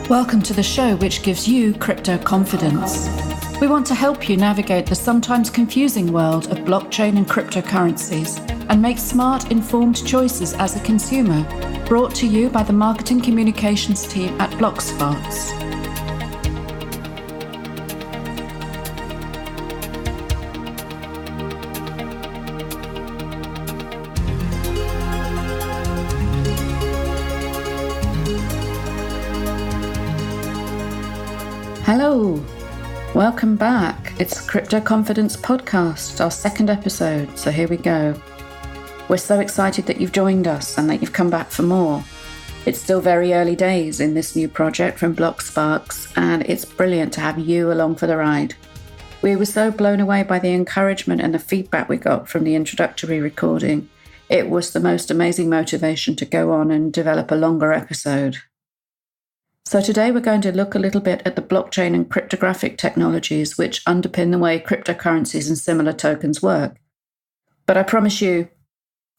Welcome to the show which gives you crypto confidence. We want to help you navigate the sometimes confusing world of blockchain and cryptocurrencies and make smart, informed choices as a consumer. Brought to you by the marketing communications team at Blocksparks. Hello, welcome back. It's Crypto Confidence Podcast, our second episode, so here we go. We're so excited that you've joined us and that you've come back for more. It's still very early days in this new project from Blocksparks, and it's brilliant to have you along for the ride. We were so blown away by the encouragement and the feedback we got from the introductory recording. It was the most amazing motivation to go on and develop a longer episode. So today we're going to look a little bit at the blockchain and cryptographic technologies which underpin the way cryptocurrencies and similar tokens work. But I promise you,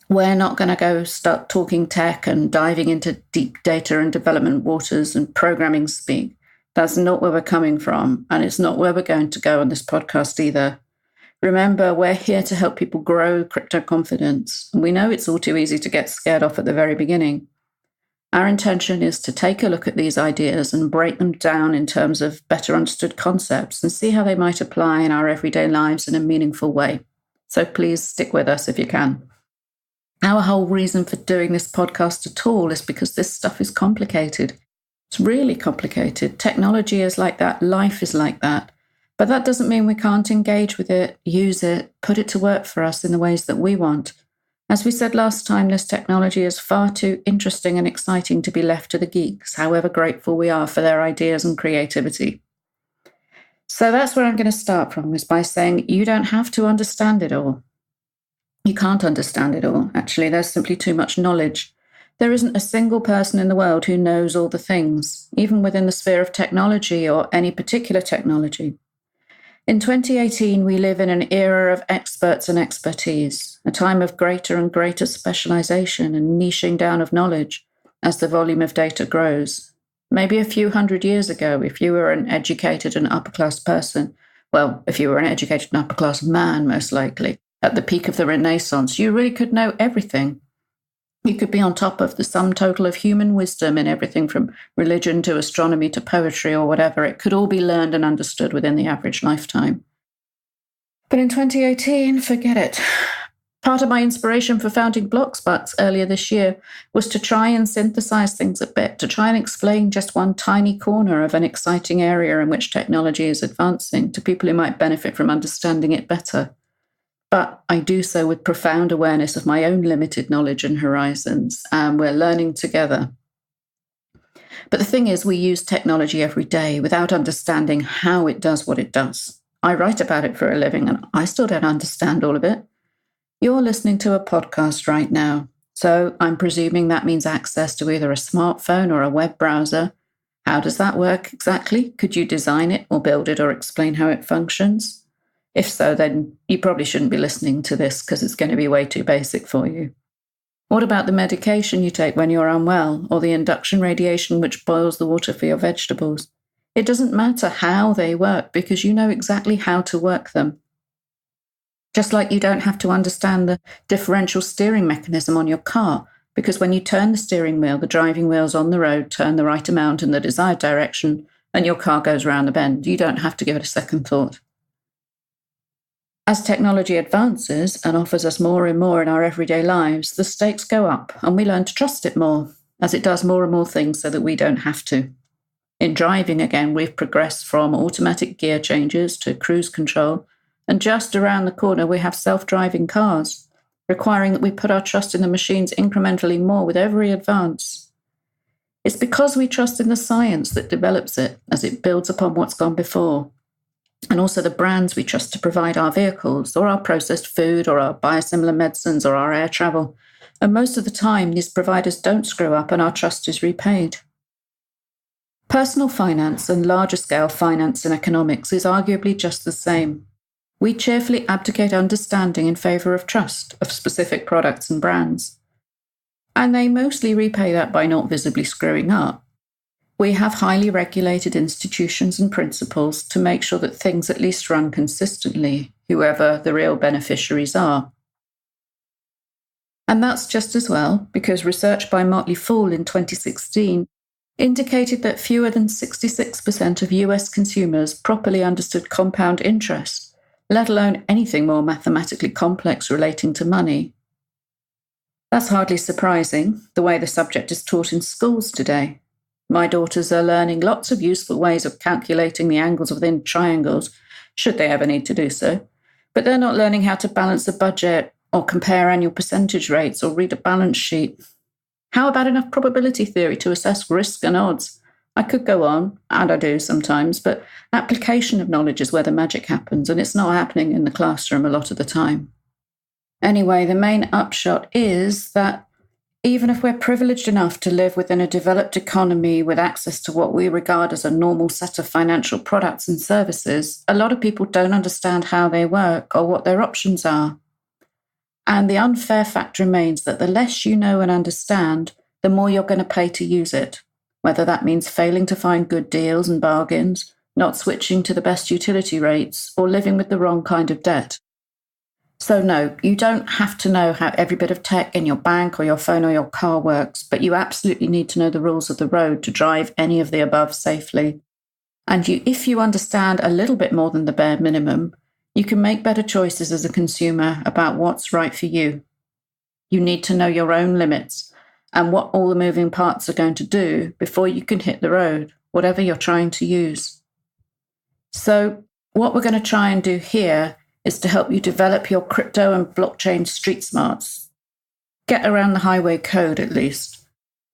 we're not going to go start talking tech and diving into deep data and development waters and programming speak. That's not where we're coming from, and it's not where we're going to go on this podcast either. Remember, we're here to help people grow crypto confidence. We know it's all too easy to get scared off at the very beginning. Our intention is to take a look at these ideas and break them down in terms of better understood concepts and see how they might apply in our everyday lives in a meaningful way. So please stick with us if you can. Our whole reason for doing this podcast at all is because this stuff is complicated. It's really complicated. Technology is like that. Life is like that. But that doesn't mean we can't engage with it, use it, put it to work for us in the ways that we want. As we said last time, this technology is far too interesting and exciting to be left to the geeks, however grateful we are for their ideas and creativity. So that's where I'm going to start from, is by saying you don't have to understand it all. You can't understand it all. Actually, there's simply too much knowledge. There isn't a single person in the world who knows all the things, even within the sphere of technology or any particular technology. In 2018, we live in an era of experts and expertise, a time of greater and greater specialization and niching down of knowledge as the volume of data grows. Maybe a few hundred years ago, if you were an educated and upper-class person, well, if you were an educated and upper-class man, most likely, at the peak of the Renaissance, you really could know everything. You could be on top of the sum total of human wisdom in everything from religion to astronomy to poetry or whatever. It could all be learned and understood within the average lifetime. But in 2018, forget it. Part of my inspiration for founding Blocksparks earlier this year was to try and synthesize things a bit, to try and explain just one tiny corner of an exciting area in which technology is advancing to people who might benefit from understanding it better. But I do so with profound awareness of my own limited knowledge and horizons, and we're learning together. But the thing is, we use technology every day without understanding how it does what it does. I write about it for a living, and I still don't understand all of it. You're listening to a podcast right now, so I'm presuming that means access to either a smartphone or a web browser. How does that work exactly? Could you design it or build it or explain how it functions? If so, then you probably shouldn't be listening to this because it's going to be way too basic for you. What about the medication you take when you're unwell, or the induction radiation which boils the water for your vegetables? It doesn't matter how they work because you know exactly how to work them. Just like you don't have to understand the differential steering mechanism on your car, because when you turn the steering wheel, the driving wheels on the road turn the right amount in the desired direction and your car goes round the bend. You don't have to give it a second thought. As technology advances and offers us more and more in our everyday lives, the stakes go up and we learn to trust it more, as it does more and more things so that we don't have to. In driving, again, we've progressed from automatic gear changes to cruise control, and just around the corner we have self-driving cars, requiring that we put our trust in the machines incrementally more with every advance. It's because we trust in the science that develops it as it builds upon what's gone before. And also the brands we trust to provide our vehicles, or our processed food, or our biosimilar medicines, or our air travel. And most of the time, these providers don't screw up and our trust is repaid. Personal finance and larger-scale finance and economics is arguably just the same. We cheerfully abdicate understanding in favor of trust of specific products and brands. And they mostly repay that by not visibly screwing up. We have highly regulated institutions and principles to make sure that things at least run consistently, whoever the real beneficiaries are. And that's just as well because research by Motley Fool in 2016 indicated that fewer than 66% of US consumers properly understood compound interest, let alone anything more mathematically complex relating to money. That's hardly surprising, the way the subject is taught in schools today. My daughters are learning lots of useful ways of calculating the angles within triangles, should they ever need to do so, but they're not learning how to balance a budget or compare annual percentage rates or read a balance sheet. How about enough probability theory to assess risk and odds? I could go on, and I do sometimes, but application of knowledge is where the magic happens, and it's not happening in the classroom a lot of the time. Anyway, the main upshot is that even if we're privileged enough to live within a developed economy with access to what we regard as a normal set of financial products and services, a lot of people don't understand how they work or what their options are. And the unfair fact remains that the less you know and understand, the more you're going to pay to use it, whether that means failing to find good deals and bargains, not switching to the best utility rates, or living with the wrong kind of debt. So no, you don't have to know how every bit of tech in your bank or your phone or your car works, but you absolutely need to know the rules of the road to drive any of the above safely. And if you understand a little bit more than the bare minimum, you can make better choices as a consumer about what's right for you. You need to know your own limits and what all the moving parts are going to do before you can hit the road, whatever you're trying to use. So what we're going to try and do here is to help you develop your crypto and blockchain street smarts. Get around the highway code at least.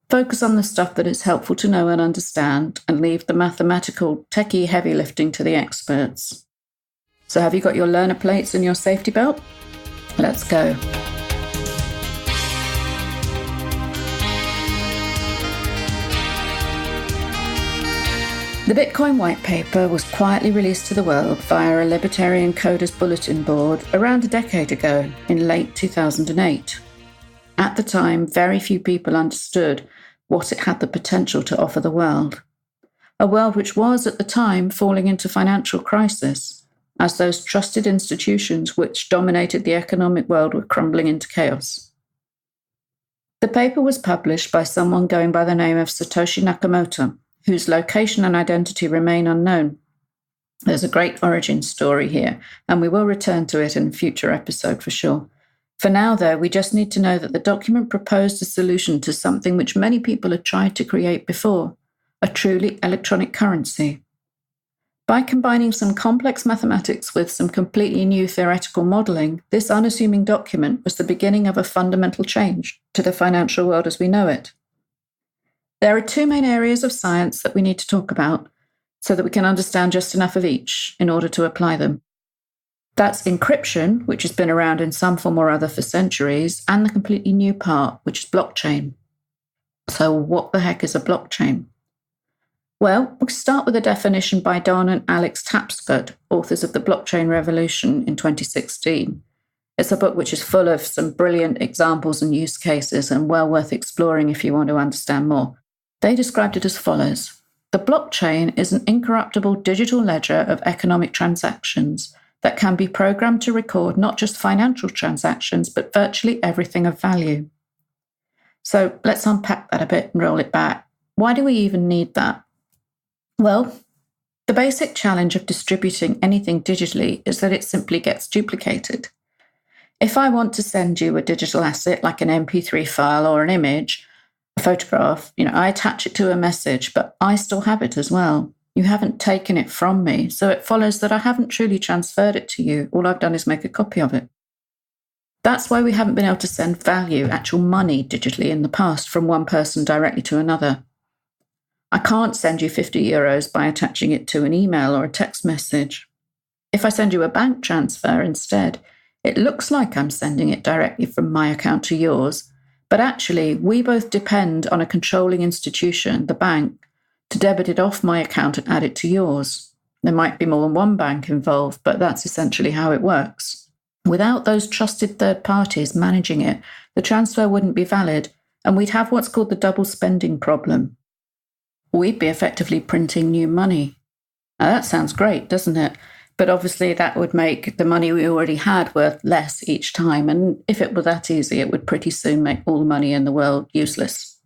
Focus on the stuff that is helpful to know and understand and leave the mathematical, techie heavy lifting to the experts. So have you got your learner plates and your safety belt? Let's go. The Bitcoin Whitepaper was quietly released to the world via a Libertarian Coders Bulletin Board around a decade ago, in late 2008. At the time, very few people understood what it had the potential to offer the world. A world which was, at the time, falling into financial crisis, as those trusted institutions which dominated the economic world were crumbling into chaos. The paper was published by someone going by the name of Satoshi Nakamoto, whose location and identity remain unknown. There's a great origin story here, and we will return to it in a future episode for sure. For now, though, we just need to know that the document proposed a solution to something which many people had tried to create before, a truly electronic currency. By combining some complex mathematics with some completely new theoretical modelling, this unassuming document was the beginning of a fundamental change to the financial world as we know it. There are two main areas of science that we need to talk about so that we can understand just enough of each in order to apply them. That's encryption, which has been around in some form or other for centuries, and the completely new part, which is blockchain. So what the heck is a blockchain? Well, we'll start with a definition by Don and Alex Tapscott, authors of The Blockchain Revolution in 2016. It's a book which is full of some brilliant examples and use cases and well worth exploring if you want to understand more. They described it as follows. The blockchain is an incorruptible digital ledger of economic transactions that can be programmed to record not just financial transactions, but virtually everything of value. So let's unpack that a bit and roll it back. Why do we even need that? Well, the basic challenge of distributing anything digitally is that it simply gets duplicated. If I want to send you a digital asset like an MP3 file or an image, a photograph, I attach it to a message, but I still have it as well. You haven't taken it from me, so it follows that I haven't truly transferred it to you. All I've done is make a copy of it. That's why we haven't been able to send value, actual money, digitally in the past from one person directly to another. I can't send you €50 by attaching it to an email or a text message. If I send you a bank transfer instead, it looks like I'm sending it directly from my account to yours, but actually we both depend on a controlling institution, the bank, to debit it off my account and add it to yours. There might be more than one bank involved, but that's essentially how it works. Without those trusted third parties managing it, the transfer wouldn't be valid, and we'd have what's called the double spending problem. we'd be effectively printing new money. Now that sounds great, doesn't it? But obviously that would make the money we already had worth less each time. And if it were that easy, it would pretty soon make all the money in the world useless.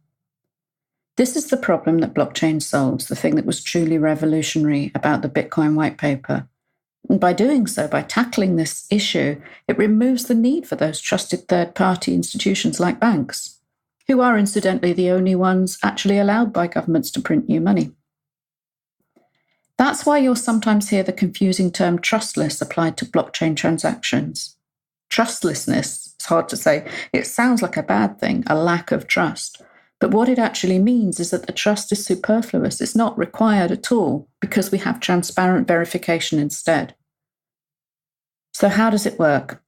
This is the problem that blockchain solves, the thing that was truly revolutionary about the Bitcoin white paper. And by doing so, by tackling this issue, it removes the need for those trusted third-party institutions like banks, who are incidentally the only ones actually allowed by governments to print new money. That's why you'll sometimes hear the confusing term trustless applied to blockchain transactions. Trustlessness, it's hard to say, it sounds like a bad thing, a lack of trust. But what it actually means is that the trust is superfluous. It's not required at all because we have transparent verification instead. So how does it work?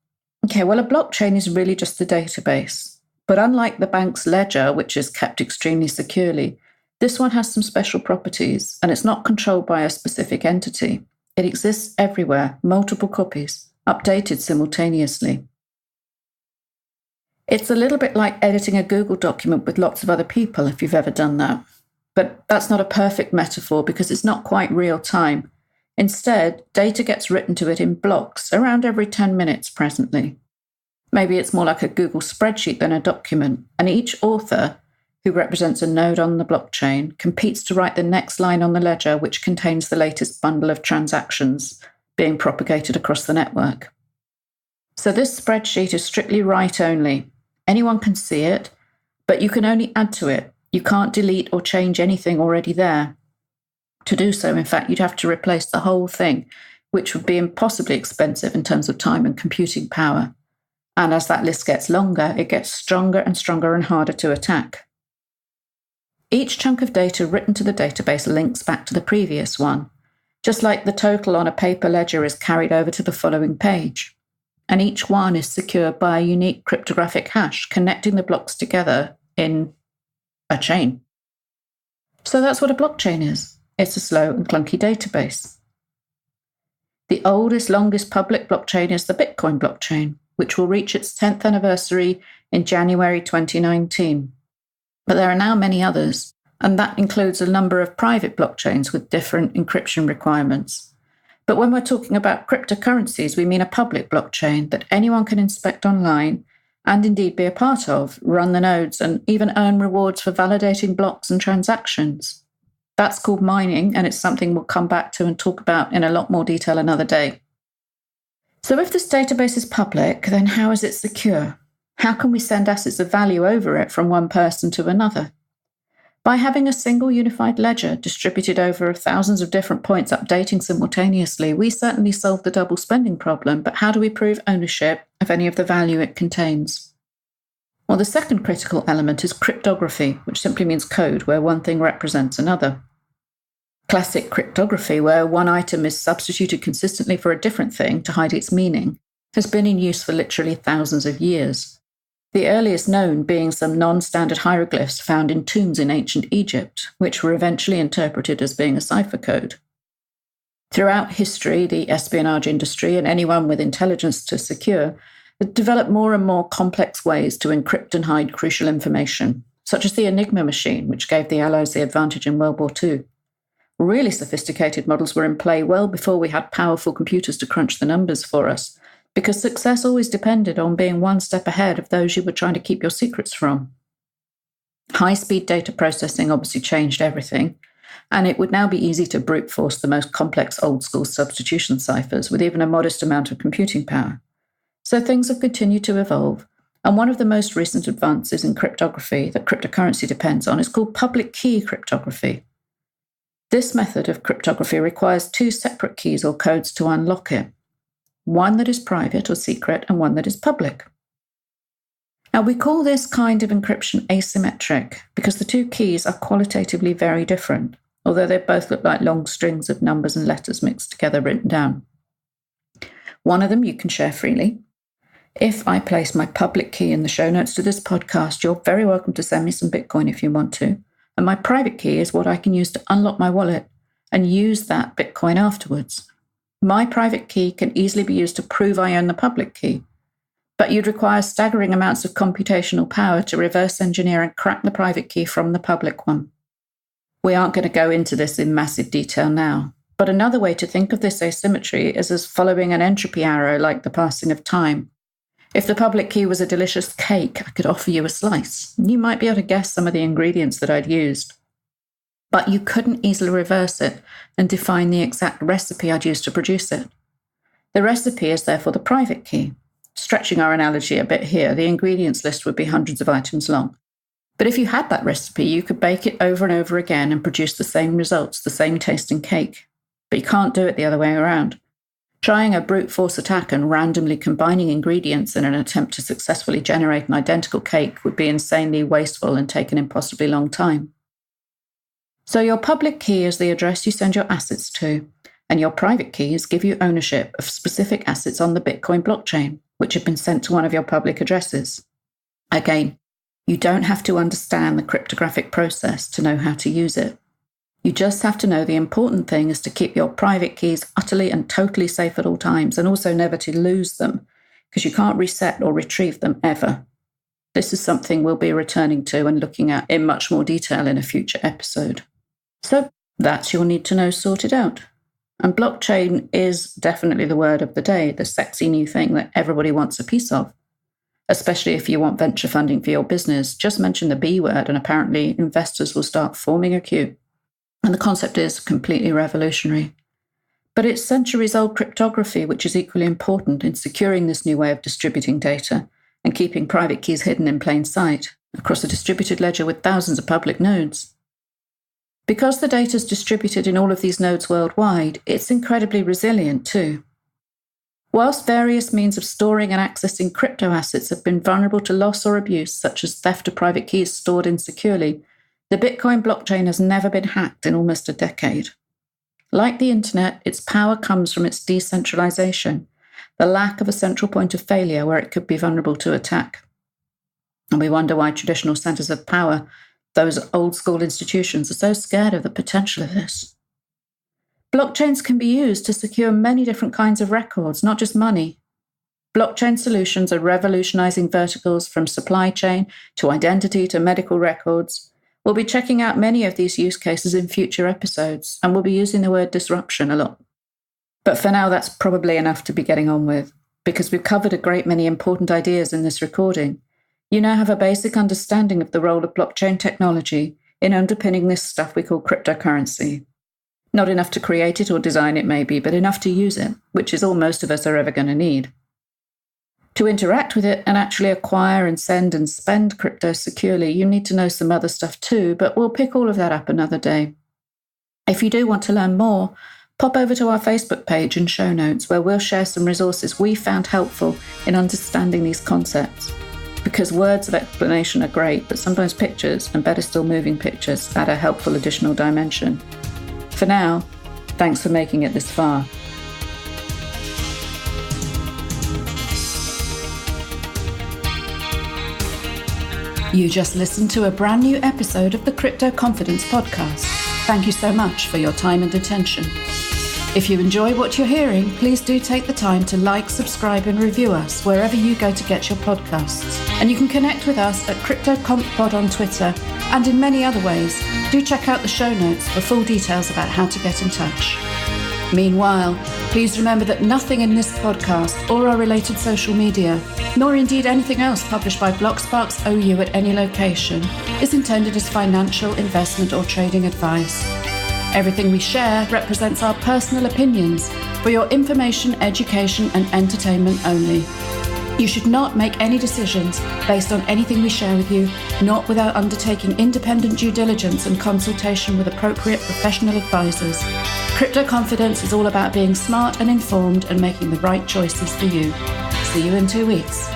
Okay, well, a blockchain is really just a database. But unlike the bank's ledger, which is kept extremely securely, this one has some special properties, and it's not controlled by a specific entity. It exists everywhere, multiple copies, updated simultaneously. It's a little bit like editing a Google document with lots of other people, if you've ever done that. But that's not a perfect metaphor because it's not quite real time. Instead, data gets written to it in blocks around every 10 minutes presently. Maybe it's more like a Google spreadsheet than a document, and each author, who represents a node on the blockchain, competes to write the next line on the ledger, which contains the latest bundle of transactions being propagated across the network. So this spreadsheet is strictly write-only. Anyone can see it, but you can only add to it. You can't delete or change anything already there. To do so, in fact, you'd have to replace the whole thing, which would be impossibly expensive in terms of time and computing power. And as that list gets longer, it gets stronger and harder to attack. Each chunk of data written to the database links back to the previous one, just like the total on a paper ledger is carried over to the following page. And each one is secured by a unique cryptographic hash connecting the blocks together in a chain. So that's what a blockchain is. It's a slow and clunky database. The oldest, longest public blockchain is the Bitcoin blockchain, which will reach its 10th anniversary in January 2019. But there are now many others, and that includes a number of private blockchains with different encryption requirements. But when we're talking about cryptocurrencies, we mean a public blockchain that anyone can inspect online and indeed be a part of, run the nodes, and even earn rewards for validating blocks and transactions. That's called mining, and it's something we'll come back to and talk about in a lot more detail another day. So if this database is public, then how is it secure? How can we send assets of value over it from one person to another? By having a single unified ledger distributed over thousands of different points updating simultaneously, we certainly solve the double spending problem, but how do we prove ownership of any of the value it contains? Well, the second critical element is cryptography, which simply means code where one thing represents another. Classic cryptography, where one item is substituted consistently for a different thing to hide its meaning, has been in use for literally thousands of years. The earliest known being some non-standard hieroglyphs found in tombs in ancient Egypt, which were eventually interpreted as being a cipher code. Throughout history, the espionage industry and anyone with intelligence to secure had developed more and more complex ways to encrypt and hide crucial information, such as the Enigma machine, which gave the Allies the advantage in World War II. Really sophisticated models were in play well before we had powerful computers to crunch the numbers for us, because success always depended on being one step ahead of those you were trying to keep your secrets from. High-speed data processing obviously changed everything, and it would now be easy to brute force the most complex old-school substitution ciphers with even a modest amount of computing power. So things have continued to evolve, and one of the most recent advances in cryptography that cryptocurrency depends on is called public key cryptography. This method of cryptography requires two separate keys or codes to unlock it. One that is private or secret and one that is public. Now, we call this kind of encryption asymmetric because the two keys are qualitatively very different, although they both look like long strings of numbers and letters mixed together written down. One of them you can share freely. If I place my public key in the show notes to this podcast, you're very welcome to send me some Bitcoin if you want to. And my private key is what I can use to unlock my wallet and use that Bitcoin afterwards. My private key can easily be used to prove I own the public key, but you'd require staggering amounts of computational power to reverse engineer and crack the private key from the public one. We aren't going to go into this in massive detail now, but another way to think of this asymmetry is as following an entropy arrow like the passing of time. If the public key was a delicious cake, I could offer you a slice. You might be able to guess some of the ingredients that I'd used. But you couldn't easily reverse it and define the exact recipe I'd use to produce it. The recipe is therefore the private key. Stretching our analogy a bit here, the ingredients list would be hundreds of items long. But if you had that recipe, you could bake it over and over again and produce the same results, the same tasting cake. But you can't do it the other way around. Trying a brute force attack and randomly combining ingredients in an attempt to successfully generate an identical cake would be insanely wasteful and take an impossibly long time. So your public key is the address you send your assets to, and your private keys give you ownership of specific assets on the Bitcoin blockchain, which have been sent to one of your public addresses. Again, you don't have to understand the cryptographic process to know how to use it. You just have to know the important thing is to keep your private keys utterly and totally safe at all times, and also never to lose them, because you can't reset or retrieve them ever. This is something we'll be returning to and looking at in much more detail in a future episode. So that's your need to know sorted out. And blockchain is definitely the word of the day, the sexy new thing that everybody wants a piece of. Especially if you want venture funding for your business, just mention the B word and apparently investors will start forming a queue. And the concept is completely revolutionary. But it's centuries-old cryptography which is equally important in securing this new way of distributing data and keeping private keys hidden in plain sight across a distributed ledger with thousands of public nodes. Because the data is distributed in all of these nodes worldwide, it's incredibly resilient too. Whilst various means of storing and accessing crypto assets have been vulnerable to loss or abuse, such as theft of private keys stored insecurely, the Bitcoin blockchain has never been hacked in almost a decade. Like the internet, its power comes from its decentralization, the lack of a central point of failure where it could be vulnerable to attack. And we wonder why traditional centers of power, those old school institutions, are so scared of the potential of this. Blockchains can be used to secure many different kinds of records, not just money. Blockchain solutions are revolutionizing verticals from supply chain to identity to medical records. We'll be checking out many of these use cases in future episodes, and we'll be using the word disruption a lot. But for now, that's probably enough to be getting on with, because we've covered a great many important ideas in this recording. You now have a basic understanding of the role of blockchain technology in underpinning this stuff we call cryptocurrency. Not enough to create it or design it maybe, but enough to use it, which is all most of us are ever going to need. To interact with it and actually acquire and send and spend crypto securely, you need to know some other stuff too, but we'll pick all of that up another day. If you do want to learn more, pop over to our Facebook page and show notes where we'll share some resources we found helpful in understanding these concepts. Because words of explanation are great, but sometimes pictures, and better still moving pictures, add a helpful additional dimension. For now, thanks for making it this far. You just listened to a brand new episode of the Crypto Confidence podcast. Thank you so much for your time and attention. If you enjoy what you're hearing, please do take the time to like, subscribe and review us wherever you go to get your podcasts. And you can connect with us at CryptoConfPod on Twitter and in many other ways. Do check out the show notes for full details about how to get in touch. Meanwhile, please remember that nothing in this podcast or our related social media, nor indeed anything else published by Blocksparks OU at any location, is intended as financial, investment or trading advice. Everything we share represents our personal opinions for your information, education and entertainment only. You should not make any decisions based on anything we share with you, not without undertaking independent due diligence and consultation with appropriate professional advisors. Crypto Confidence is all about being smart and informed and making the right choices for you. See you in 2 weeks.